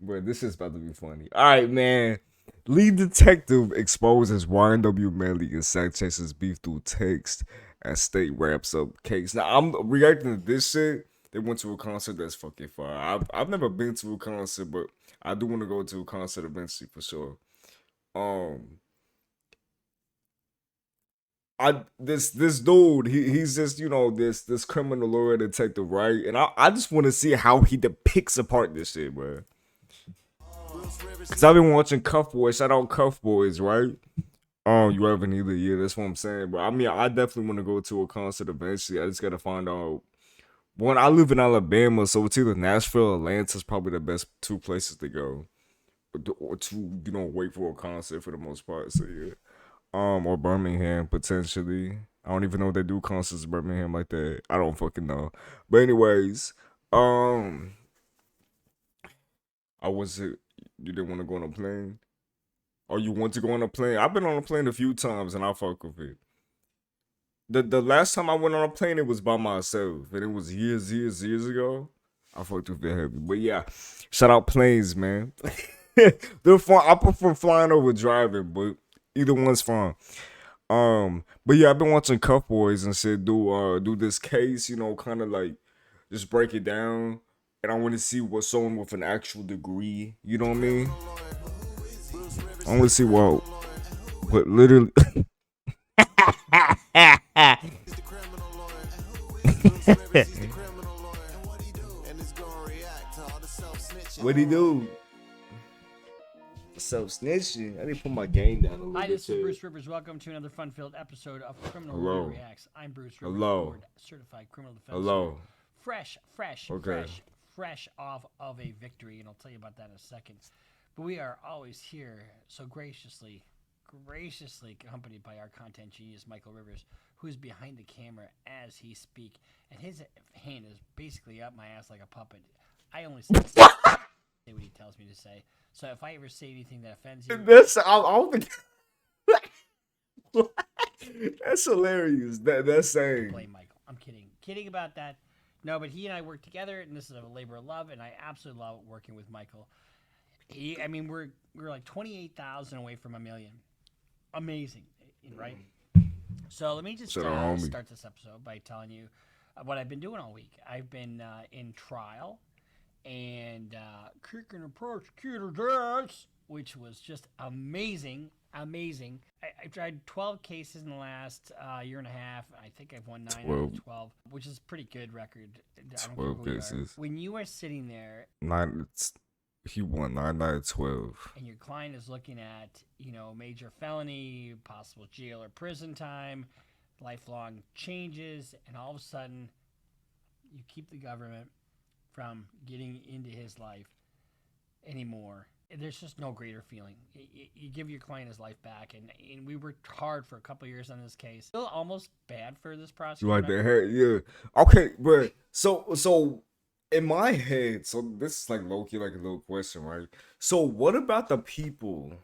Bro, this is about to be funny. All right, man. Lead detective exposes YNW Melly and Sakchaser's beef through text as state wraps up case. Now I'm reacting to this shit. They went to a concert that's fucking fire. I've never been to a concert, but I do want to go to a concert eventually for sure. Um, I this dude he's just this criminal lawyer detective, right? And I just want to see how he depicts apart this shit, bro. Cause I've been watching Cuff Boys. Shout out Cuff Boys, right? You haven't either. Yeah, that's what I'm saying. But I mean, I definitely want to go to a concert eventually. I just gotta find out. One, I live in Alabama, so it's either Nashville or Atlanta's probably the best two places to go, or to wait for a concert for the most part. So yeah, or Birmingham potentially. I don't even know if they do concerts in Birmingham like that. I don't fucking know. But anyways, um, I was it. You didn't want to go on a plane? Or you want to go on a plane? I've been on a plane a few times and I fuck with it. The last time I went on a plane, it was by myself, and it was years ago. I fucked with it heavy, but yeah, shout out planes, man. They're fun. I prefer flying over driving, but either one's fine. But yeah, I've been watching Cuff Boys and shit do this case, kind of like just break it down, and I want to see what someone with an actual degree, you know what I mean? I want to see what literally. What he do? Self snitching. I need to put my game down a little Hi, bit. this is Bruce Rivers. Welcome to another fun-filled episode of Criminal Hello. Review Reacts. I'm Bruce Rivers, Hello. board certified criminal defense. Hello. Fresh Okay. off of a victory, and I'll tell you about that in a second. But we are always here, so graciously accompanied by our content genius, Michael Rivers, who's behind the camera as he speak, and his hand is basically up my ass like a puppet. I only say what he tells me to say. So if I ever say anything that offends you, That's I don't think that's hilarious. That's saying. blame Michael. I'm kidding about that. No, but he and I work together, and this is a labor of love, and I absolutely love working with Michael. We're like 28,000 away from $1 million. Amazing, right? So let me just start this episode by telling you what I've been doing all week. I've been in trial and kicking the prosecutor's ass, which was just amazing. I tried 12 cases in the last year and a half. I think I've won 9 out of 12, which is a pretty good record. 12 cases. When you are sitting there, he won 9 out of 12, and your client is looking at major felony, possible jail or prison time, lifelong changes, and all of a sudden you keep the government from getting into his life anymore. There's just no greater feeling. You give your client his life back, and we worked hard for a couple of years on this case. Still almost bad for this prosecutor. Like the head, yeah. Okay, but so in my head, so this is like low-key, like a little question, right? So what about the people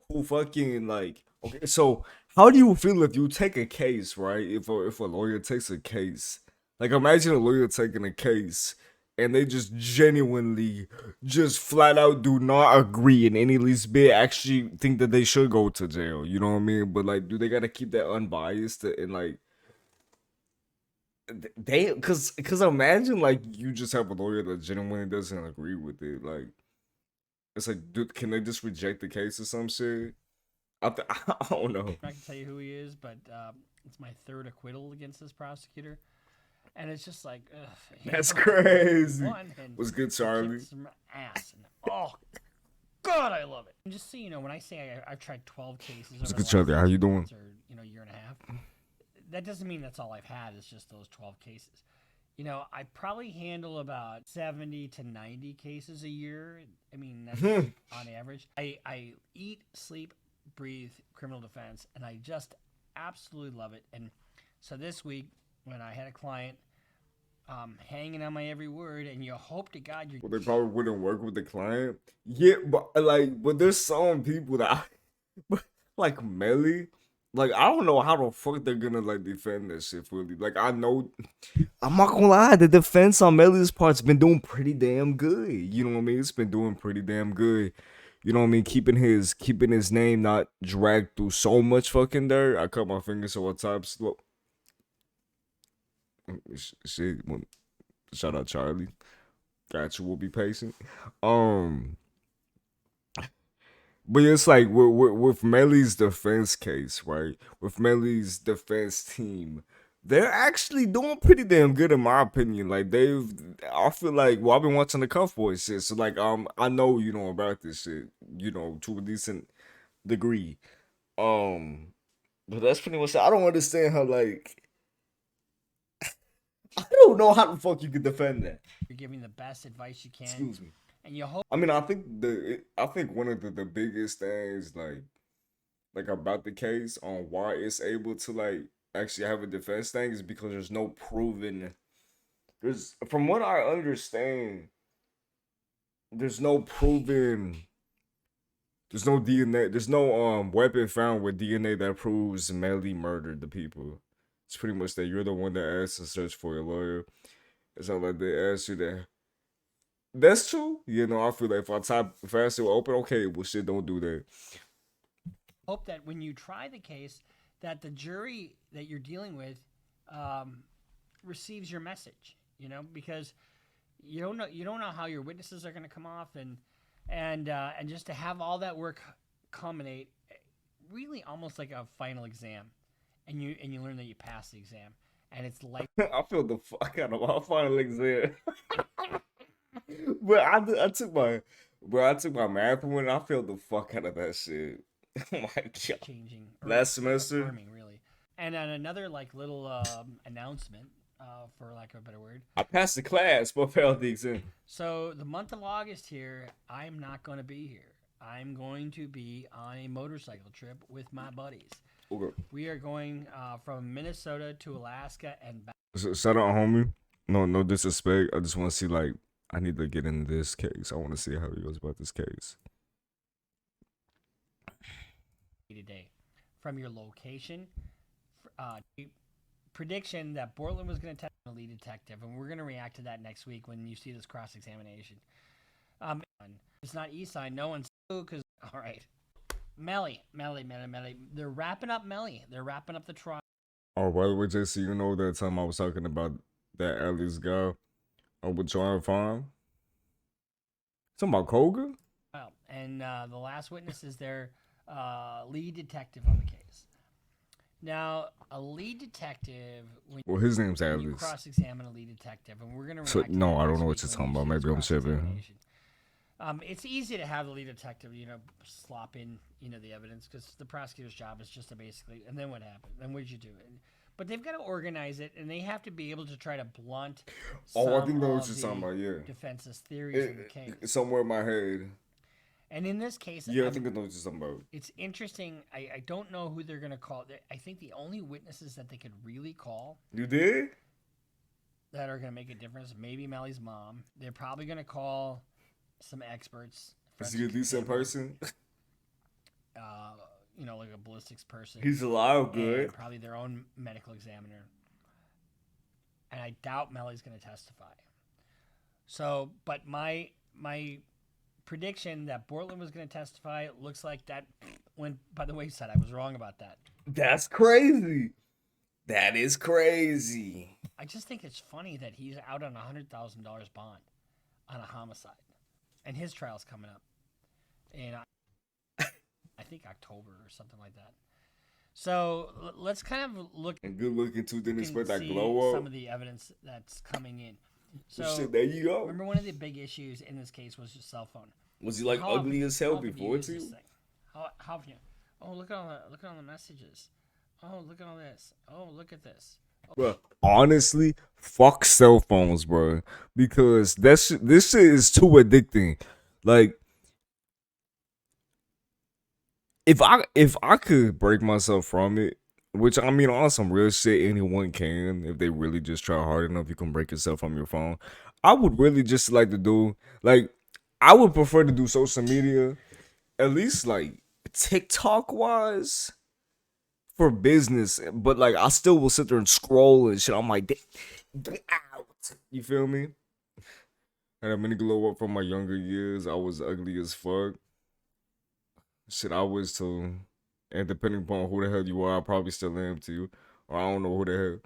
who fucking like? Okay, so how do you feel if you take a case, right? If a lawyer takes a case, like imagine a lawyer taking a case and they just genuinely, just flat out do not agree in any least bit, actually think that they should go to jail. You know what I mean? But like, do they gotta keep that unbiased and like? They, cause imagine like you just have a lawyer that genuinely doesn't agree with it. Like, it's like, dude, can they just reject the case or some shit? I don't know. I can tell you who he is, but it's my third acquittal against this prosecutor, and it's just like, that's crazy. What's good, Charlie? Some ass, and, oh God, I love it. And just so you know, when I say I've tried 12 cases, what's good, Charlie? How you doing? Or year and a half. That doesn't mean that's all I've had. It's just those 12 cases. I probably handle about 70 to 90 cases a year. I mean, that's on average. I eat, sleep, breathe criminal defense, and I just absolutely love it. And so this week, when I had a client hanging on my every word, and you hope to God you're... Well, they probably wouldn't work with the client. Yeah, but there's some people that, like Melly, like I don't know how the fuck they're gonna like defend that shit fully. Like I know, I'm not gonna lie, the defense on Melly's part's been doing pretty damn good. You know what I mean? It's been doing pretty damn good. You know what I mean? Keeping his name not dragged through so much fucking dirt. I cut my fingers so what time slow. Shit, shout out Charlie. Got you. Will be patient. But it's like with Melly's defense case, right? With Melly's defense team, they're actually doing pretty damn good in my opinion. Like I feel like, well, I've been watching the Cuff Boys shit, so like I know about this shit, to a decent degree. But that's pretty much it. I don't understand how like I don't know how the fuck you could defend that. You're giving the best advice you can. Excuse me. And you hope. I mean, I think one of the biggest things like about the case on why it's able to like actually have a defense thing is because there's no proven. From what I understand, there's no proven. There's no DNA. There's no weapon found with DNA that proves Melly murdered the people. It's pretty much that you're the one that asked to search for a lawyer. It's not like they asked you that. That's true. I feel like if I ask you open, okay, well shit, don't do that. Hope that when you try the case, that the jury that you're dealing with receives your message. Because you don't know how your witnesses are going to come off, and just to have all that work culminate, really almost like a final exam, and you learn that you passed the exam, and it's like I feel the fuck out of my final exam. But I took my math one. I failed the fuck out of that shit. Oh my god! Changing last semester, affirming, really. And on another like little announcement, for lack of a better word, I passed the class but failed the exam. So the month of August here, I'm not going to be here. I'm going to be on a motorcycle trip with my buddies. Okay. We are going from Minnesota to Alaska and back. Shout out, homie. No disrespect. I just want to see like. I need to get into this case. I want to see how he goes about this case. Today, from your location, prediction that Portland was going to test a lead detective, and we're going to react to that next week when you see this cross-examination. It's not Eastside. No one's because all right, Melly. They're wrapping up Melly. They're wrapping up the trial. Oh, by the way, JC, that time I was talking about that Alex guy. With John Farm. Something about Koga? Well, and the last witness is their lead detective on the case. Now, a lead detective. Well, his name's Alex. You cross-examine a lead detective, and we're going to. So, no, I don't know what you're talking about. Maybe I'm tripping. It's easy to have the lead detective, slop in, the evidence because the prosecutor's job is just to basically. And then what happened? Then what did you do? But they've got to organize it, and they have to be able to try to blunt. I think that's what you're talking about. Yeah. Defense's theories in the case. Somewhere in my head. And in this case, yeah, I think I know what you're talking about. It's interesting. I don't know who they're going to call. I think the only witnesses that they could really call. You did? That are going to make a difference. Maybe Melly's mom. They're probably going to call some experts. Is he a decent person? Like a ballistics person. He's alive, good. Probably their own medical examiner. And I doubt Melly's going to testify. So, but my prediction that Portland was going to testify, it looks like that went by the wayside. I was wrong about that. That's crazy. That is crazy. I just think it's funny that he's out on $100,000 bond on a homicide. And his trial's coming up. And I think October or something like that. So let's kind of look. And good looking too. Didn't expect that glow up. Some of the evidence that's coming in. So shit, there you go. Remember, one of the big issues in this case was your cell phone. Was he like ugly as hell before too? How have you? Oh, look at all the messages. Oh, look at all this. Oh, look at this. Oh. Bro, honestly, fuck cell phones, bro, because this shit is too addicting. Like, if I could break myself from it, which I mean on some real shit, anyone can. If they really just try hard enough, you can break yourself from your phone. I would really just like to do I would prefer to do social media, at least like TikTok wise, for business, but like I still will sit there and scroll and shit. I'm like, get out. You feel me? Had a mini glow up from my younger years. I was ugly as fuck. Shit, I was too. And depending upon who the hell you are, I probably still am to you. Or I don't know who the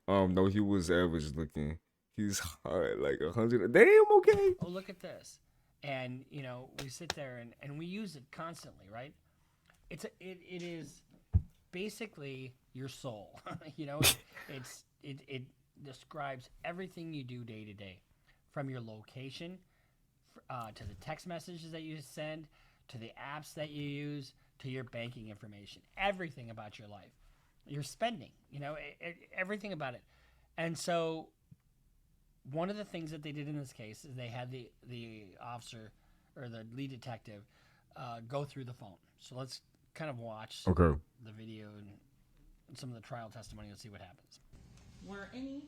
hell. No, he was average looking. He's hot, like 100. Damn, okay. Oh, look at this. And, you know, we sit there and we use it constantly, right? It is basically your soul. You know, it describes everything you do day to day, from your location to the text messages that you send, to the apps that you use, to your banking information. Everything about your life, your spending. You know, everything about it. And so, one of the things that they did in this case is they had the officer or the lead detective go through the phone. So let's kind of watch the video and some of the trial testimony and see what happens. Were any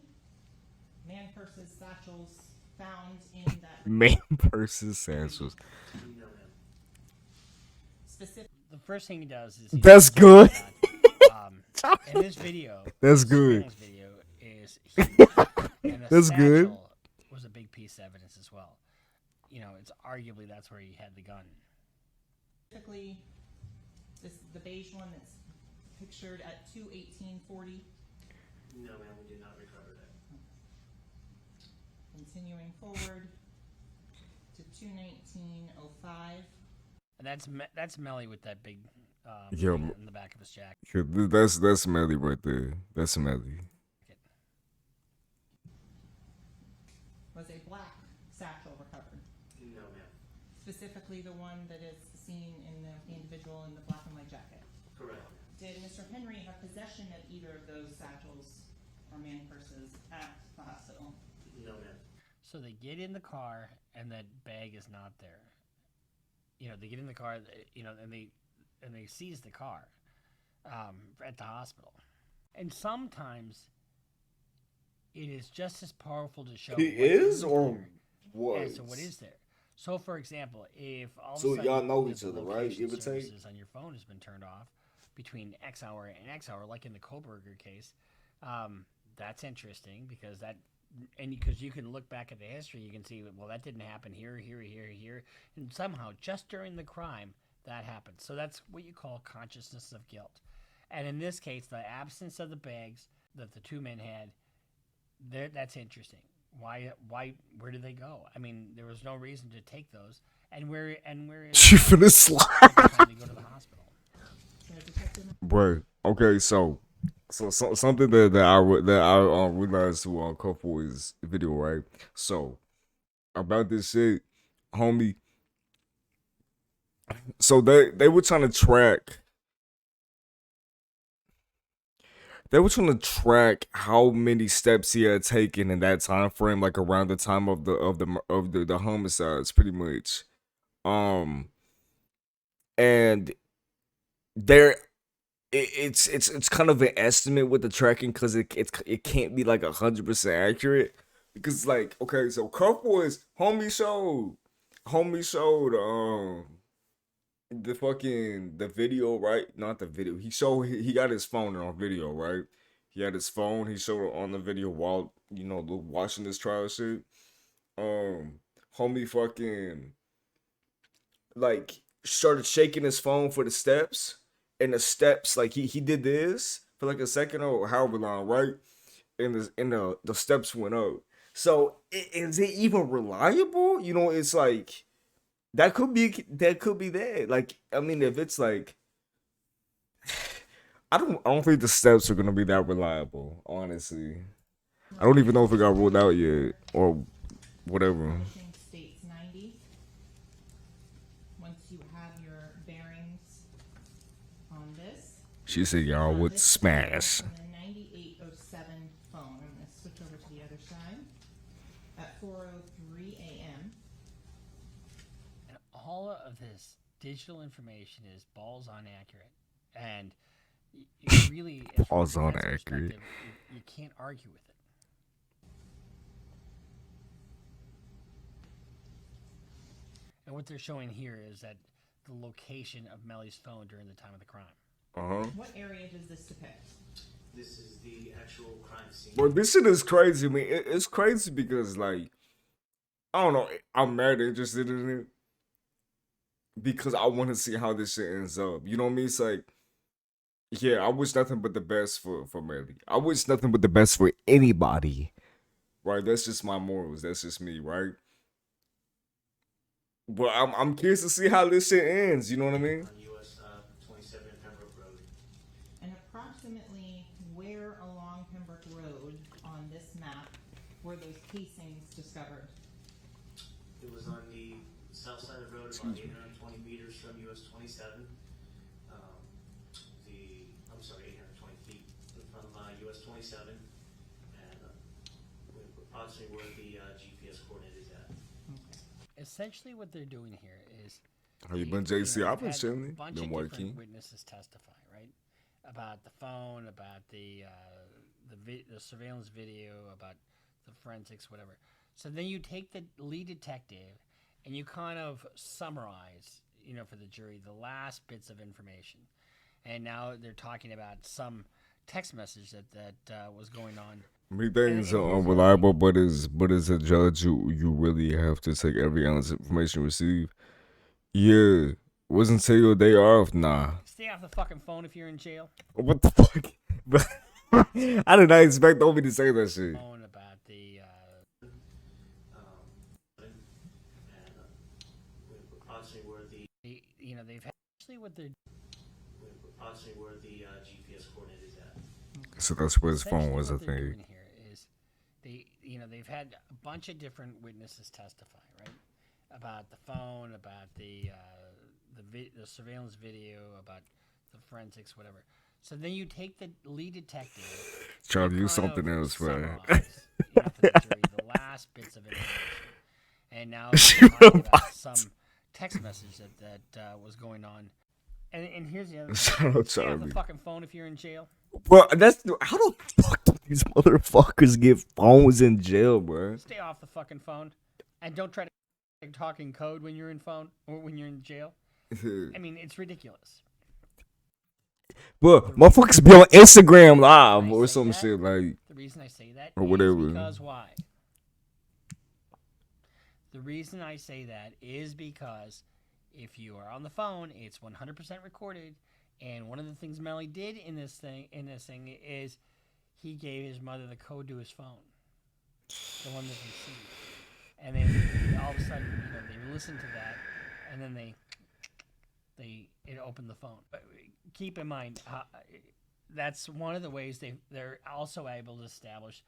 man purses, satchels found in that Man purses, satchels. specific? The first thing he does is That's good. In this video, That's the good. surveillance video is huge. And the That's good. satchel was a big piece of evidence as well. You know, it's arguably that's where he had the gun. Specifically, the beige one that's pictured at 21840. No, ma'am, we did not recover that. Continuing forward to 21905. And that's Melly with that big Yeah, in the back of his jacket. that's Melly right there. That's Melly. Was a black satchel recovered? No, ma'am. Specifically the one that is seen in the individual in the black and white jacket. Correct. Did Mr. Henry have possession of either of those satchels or man purses at the hospital? No, ma'am. So they get in the car and that bag is not there. You know, they get in the car, you know, and they seize the car at the hospital. And sometimes it is just as powerful to show He what is isn't or there was? as to what is there. So, for example, if all So of a sudden y'all know the each other, right? location Give or take? services on your phone has been turned off between X hour and X hour, like in the Koberger case, that's interesting because because you can look back at the history, you can see, well, that didn't happen here, and somehow just during the crime that happened. So that's what you call consciousness of guilt. And in this case, the absence of the bags that the two men had, that's interesting. Why? Where did they go? I mean, there was no reason to take those. And where is You finna slide. trying to go to the hospital? Bro, okay, so something that I realized through Cuffboy's video, right? So about this shit, homie. So they were trying to track. They were trying to track how many steps he had taken in that time frame, like around the time of the homicides, pretty much. And there it's kind of an estimate with the tracking because it can't be like 100% accurate because like okay, so Cuffboys homie showed the video, right? Not the video. He got his phone on video, right? He had his phone. He showed it on the video while watching this trial shit. Homie fucking like started shaking his phone for the steps, and the steps like he did this for like a second or however long, right? And the steps went up. So is it even reliable? You know, it's like. That could be that. Like, I mean, if it's like, I don't think the steps are gonna be that reliable. Honestly, I don't even know if it got ruled out yet or whatever. Publishing states 90. Once you have your bearings on this. She said y'all would This smash. from the 9807 phone. I'm going to switch over to the other side. At 4:03 a.m. And all of this digital information is balls on accurate, and you really, as from a Balls on defense accurate. perspective, you can't argue with it. And what they're showing here is that the location of Melly's phone during the time of the crime. What area does this depict? This is the actual crime scene. Well, this shit is crazy. I mean, it's crazy because, like, I don't know. I'm mad interested in it because I want to see how this shit ends up. You know what I mean? It's like, yeah, I wish nothing but the best for Melly. I wish nothing but the best for anybody. Right? That's just my morals. That's just me, right? But I'm curious to see how this shit ends. You know what I mean? On US 27 Pembroke Road. And approximately where along Pembroke Road on this map were those casings discovered? It was on the south side of the road, about 820 meters from US 27. I'm sorry, 820 feet from US 27, and approximately where the GPS coordinate is at. Essentially, what they're doing here is How you been, JC? I've been had a chilling. bunch Been of working. different witnesses testify, right? About the phone, about the surveillance video, about the forensics, whatever. So then you take the lead detective and you kind of summarize, for the jury, the last bits of information. And now they're talking about some text message that was going on. Many things And are here's the unreliable, but as a judge, you really have to take every ounce of information you receive. Yeah, wasn't until your day off. Nah. Stay off the fucking phone if you're in jail. What the fuck? I did not expect Obi to say that shit. Phone about the And approximately where the they've had actually what they're approximately where the GPS coordinate is at. So that's where his phone essentially was, I what they're think. doing here is they've had a bunch of different witnesses testify, right? About the phone, about the surveillance video, about the forensics, whatever. So then you take the lead detective. Try to you use kind something of else, man. summarize, for the jury, the last bits of information. And now they're Shut talking up. about some text message that was going on. And here's the other thing. Shout out, Stay off the Charlie. fucking phone if you're in jail. Bro, that's how the fuck do these motherfuckers get phones in jail, bro? Stay off the fucking phone. And don't try to talk in code when you're in phone or when you're in jail. I mean, it's ridiculous. Bro, motherfuckers be on Instagram Live or some that, shit like The reason I say that or is whatever. because why? The reason I say that is because if you are on the phone, it's 100% recorded. And one of the things Melly did in this thing is he gave his mother the code to his phone, the one that he received. And then all of a sudden, they listened to that, and then it opened the phone. But keep in mind, that's one of the ways they're also able to establish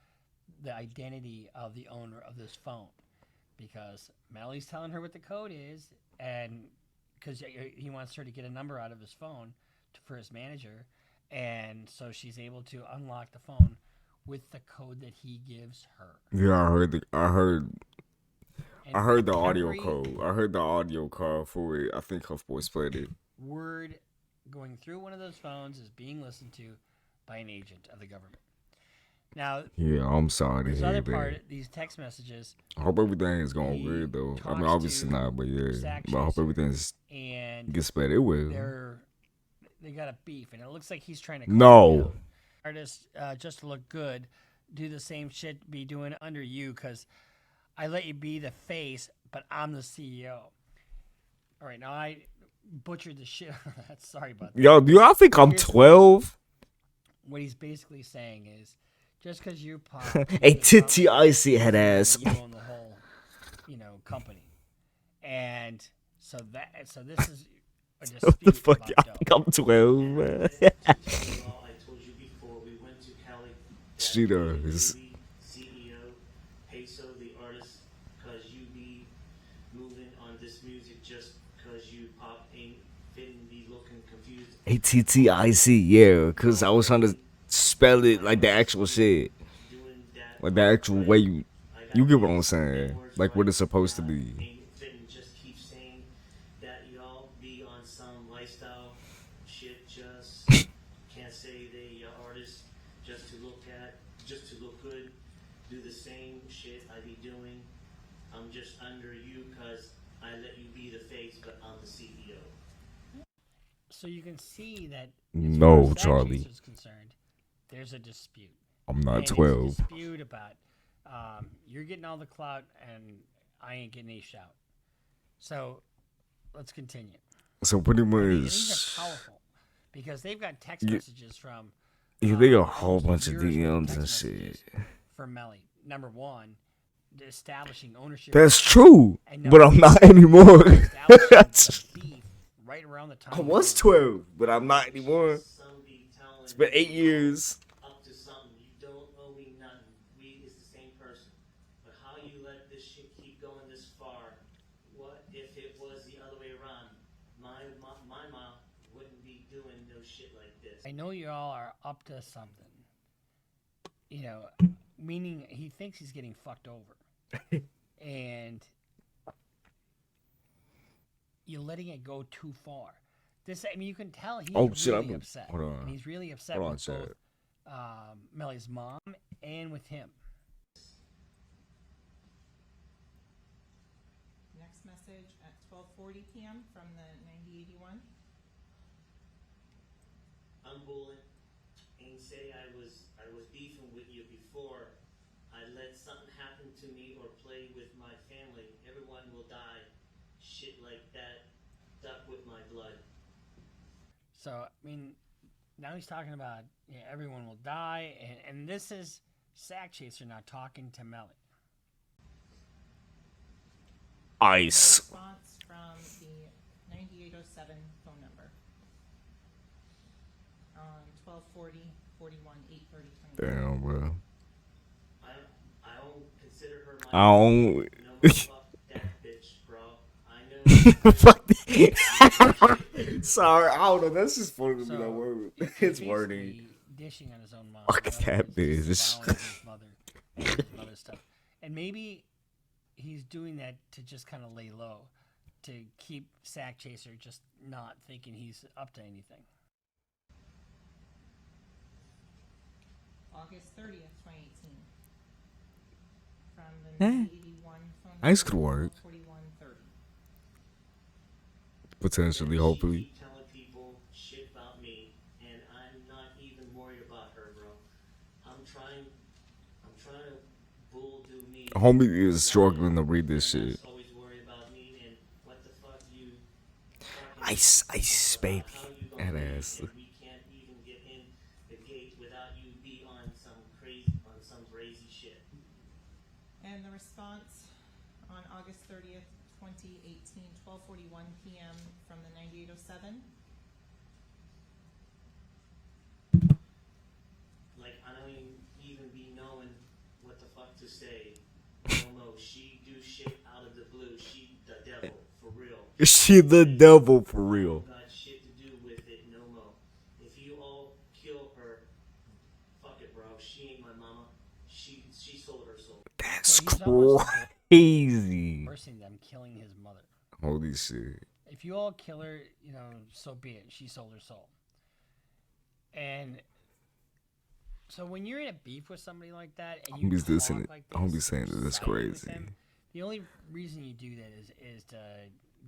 the identity of the owner of this phone, because Melly's telling her what the code is, and because he wants her to get a number out of his phone for his manager, and so she's able to unlock the phone with the code that he gives her. Yeah, I heard the audio every code. I heard the audio code for it. I think Huff Boys played it. word going through one of those phones is being listened to by an agent of the government. Now, Yeah, I'm sorry to this hear other that. part, these text messages, I hope everything is going he good though. I mean, talks obviously to not, but yeah. But I hope Sakchaser, everything's and gets better. It will. they got a beef, and it looks like he's trying to calm No. down. Artists, just to look good, do the same shit be doing under you, because I let you be the face, but I'm the CEO. All right, now I butchered the shit out of that. Sorry about that. Yo, do y'all think I'm Here's the- 12? What he's basically saying is, just because you pop, Hey, titty icy head ass. you own the whole, company, and so this is a dispute What the fuck? about Y'all dough. think I'm 12, man? I told you before, we went to Cali. She does. CEO, Peso, the artist, cause you be moving on this music just cause you pop ain't fitting, be looking confused. ATTIC, yeah, because I was trying to spell it like the actual shit. Doing that. Like the actual way you get what I'm saying. Like what it's supposed to be. Ain't fitting, just keep saying that y'all be on some lifestyle shit, just can't say they artists just to look good, do the same shit I be doing. I'm just under you cause I let you be the face, but I'm the CEO. So you can see that. No, as far as Charlie. Sakchaser is concerned, there's a dispute. I'm not And it's a 12. dispute about you're getting all the clout and I ain't getting a shout. So let's continue. So pretty And much, these are powerful because they've got text messages from. yeah, they got a whole almost bunch of years worth DMs text and shit. messages from Melly. Number one, establishing ownership. That's true, And but I'm number not two, anymore. establishing the beef right around the time. I was 12, but I'm not anymore. Some be telling It's been 8 years. up to something. You don't owe me nothing. We is the same person. But how you let this shit keep going this far? What if it was the other way around? My mom wouldn't be doing no shit like this. I know you all are up to something. You know, meaning he thinks he's getting fucked over. And you're letting it go too far. This, I mean, you can tell he's Oh, shit, really I'm- upset. hold on. And he's really upset Hold on, with Chad. both Melly's mom and with him. Next message at 12:40 p.m. from the 9081. I'm bullying. Ain't say I was beefing with you before. I let something happen to me or play with my family. Everyone will die. Shit like that. Duck with my blood. So, I mean, now he's talking about everyone will die. And this is Sakchaser now talking to Melly. Ice. Response from the 9807 phone number on 12:40, 41, 8:30, 20. Damn, bro. I don't consider her my. I don't. No, fuck that bitch, bro. I know. Fuck that. Sorry, I don't know. That's just funny to me, that word. he's It's basically wording. dishing on his own mom. Fuck In other that words, he's bitch. disavowing his mother and his mother's stuff. And maybe he's doing that to just kind of lay low, to keep Sakchaser just not thinking he's up to anything. August 30th, 2018. From the 9081 phone number. Ice could work. 4130. Potentially, She hopefully. keep telling people shit about me, and I'm not even worried about her, bro. I'm trying to bull do me. Homie is struggling to read this And shit. that's always worry about me and what the fuck you. Ice, baby. How you That gonna leave ass. and we can't even get in the gate without you be on some crazy shit. And the response on August 30th, 2018, 12:41 p.m. from the 9807. Like, I don't even be knowing what the fuck to say. No, she do shit out of the blue. She the devil, for real. She the devil for real. Got shit to do with it, no mo. If you all kill her, fuck it, bro. She ain't my mama. She sold her soul. That's So he's almost crazy. forcing them killing his mother. Holy shit. If you all kill her, so be it. She sold her soul. And so when you're in a beef with somebody like that, and you Homie's talk listening. like Homie's this, saying that that's siding with crazy. them, the only reason you do that is to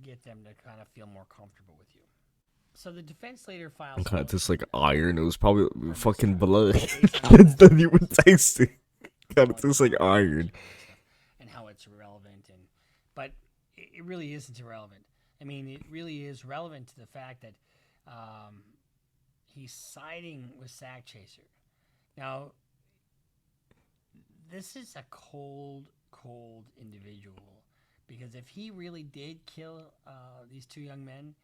get them to kind of feel more comfortable with you. So the defense later files. Kind a of tastes motion like iron. It was probably for fucking mistrial blood. based on It's that not even tasty. Kind of tastes like iron. and how it's irrelevant, but it really isn't irrelevant. I mean, it really is relevant to the fact that he's siding with Sakchaser. Now, this is a cold individual, because if he really did kill these two young men,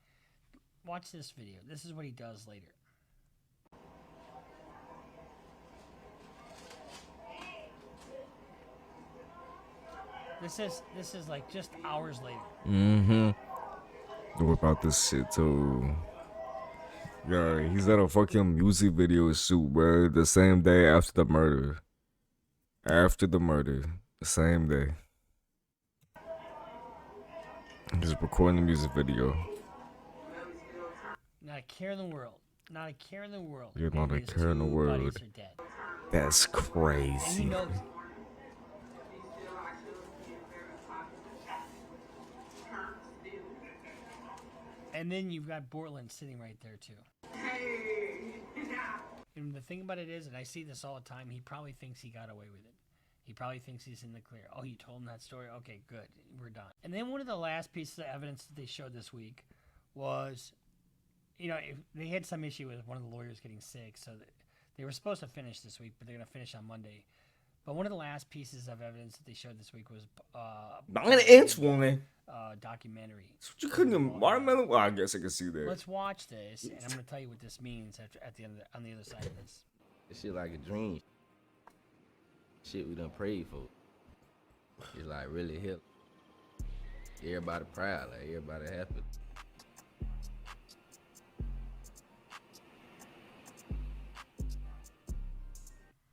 watch this video. This is what he does later. This is like just hours later. Mm-hmm. What about this shit too? Yeah, he's at a fucking music video shoot, bro. The same day after the murder. After the murder. The same day. He's recording the music video. Not a care in the world. Not a care in the world. You're not a His care in the two world. buddies are dead. That's And he crazy. knows it. And then you've got Borland sitting right there too. And the thing about it is, and I see this all the time, he probably thinks he got away with it. He probably thinks he's in the clear. Oh, you told him that story? Okay, good. We're done. And then one of the last pieces of evidence that they showed this week was, you know, if they had some issue with one of the lawyers getting sick, so they were supposed to finish this week, but they're going to finish on Monday. But one of the last pieces of evidence that they showed this week was 9-inch woman. Documentary. You couldn't watermelon? Well, I guess I can see that. Let's watch this, and I'm going to tell you what this means at the end on the other side of this. This shit like a dream. Shit we done prayed for. It's like really help. Everybody proud, like everybody happy.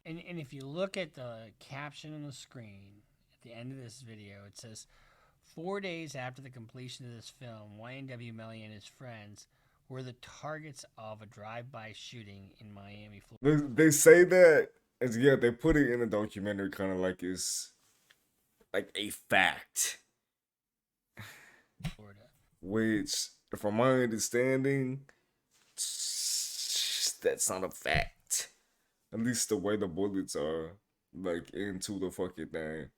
And if you look at the caption on the screen at the end of this video, it says, 4 days after the completion of this film, YNW Melly and his friends were the targets of a drive-by shooting in Miami, Florida. They say that, as yeah, they put it in a documentary kind of like it's like a fact. Florida. Which, from my understanding, that's not a fact. At least the way the bullets are, like, into the fucking thing.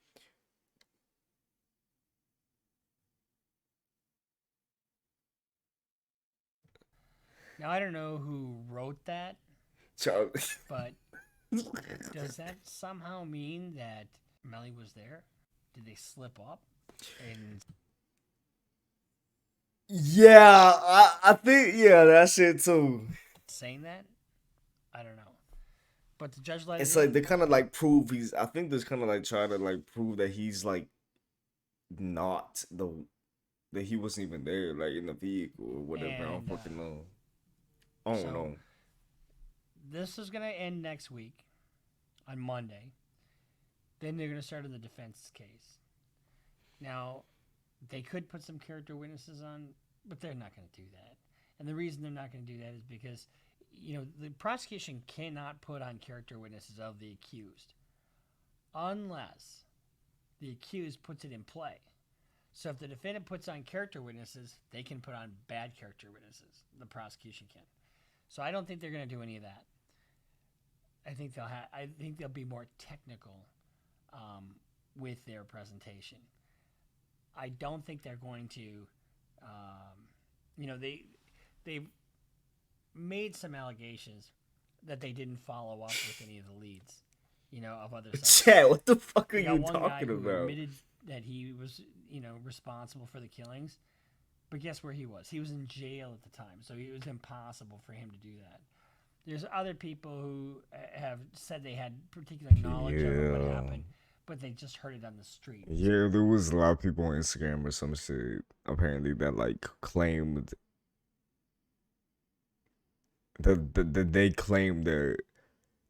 Now, I don't know who wrote that, Child. but does that somehow mean that Melly was there? Did they slip up? And Yeah, I think, yeah, that's it too. saying that? I don't know. But the judge let It's it like in. they kind of like prove I think there's kind of like try to like prove that he's like not that he wasn't even there, like in the vehicle or whatever. I don't And, fucking know. I don't so- know. This is going to end next week on Monday. Then they're going to start on the defense's case. Now, they could put some character witnesses on, but they're not going to do that. And the reason they're not going to do that is because, you know, the prosecution cannot put on character witnesses of the accused unless the accused puts it in play. So if the defendant puts on character witnesses, they can put on bad character witnesses. The prosecution can. So I don't think they're going to do any of that. I think they'll be more technical with their presentation. I don't think they're going to, you know, they've made some allegations that they didn't follow up with any of the leads, you know, of other suspects. Chad, what the fuck are You got you one guy talking who about? admitted that he was, you know, responsible for the killings, but guess where he was? He was in jail at the time, so it was impossible for him to do that. There's other people who have said they had particular knowledge of what happened, but they just heard it on the street. Yeah, there was a lot of people on Instagram or some shit apparently that like claimed that they claimed that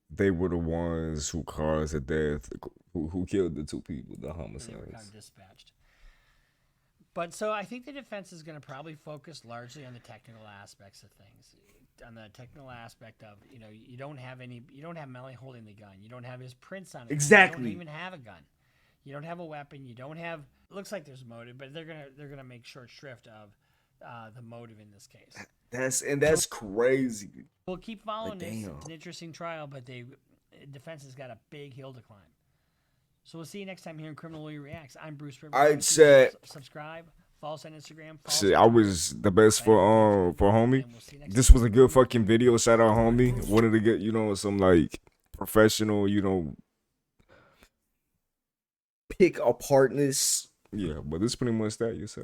they were the ones who caused the death, who killed the two people, the They were homicides. kind of dispatched. But so I think the defense is going to probably focus largely on the technical aspects of things. On the technical aspect of, you know, you don't have Melly holding the gun. You don't have his prints on it. Exactly. You don't even have a gun. You don't have a weapon. You don't have. It looks like there's motive, but they're gonna make short shrift of the motive in this case. That's crazy. We'll keep following this. damn. It's an interesting trial, but defense has got a big hill to climb. So we'll see you next time here in Criminal Lawyer Reacts. I'm Bruce Rivers. I'd say Subscribe. Follow us on Instagram. shit, I was the best for homie. And we'll see you next This was a good fucking video. Shout out homie. Wanted to get, you know, some like professional, you know, pick apartness. Yeah, but this is pretty much that, you said.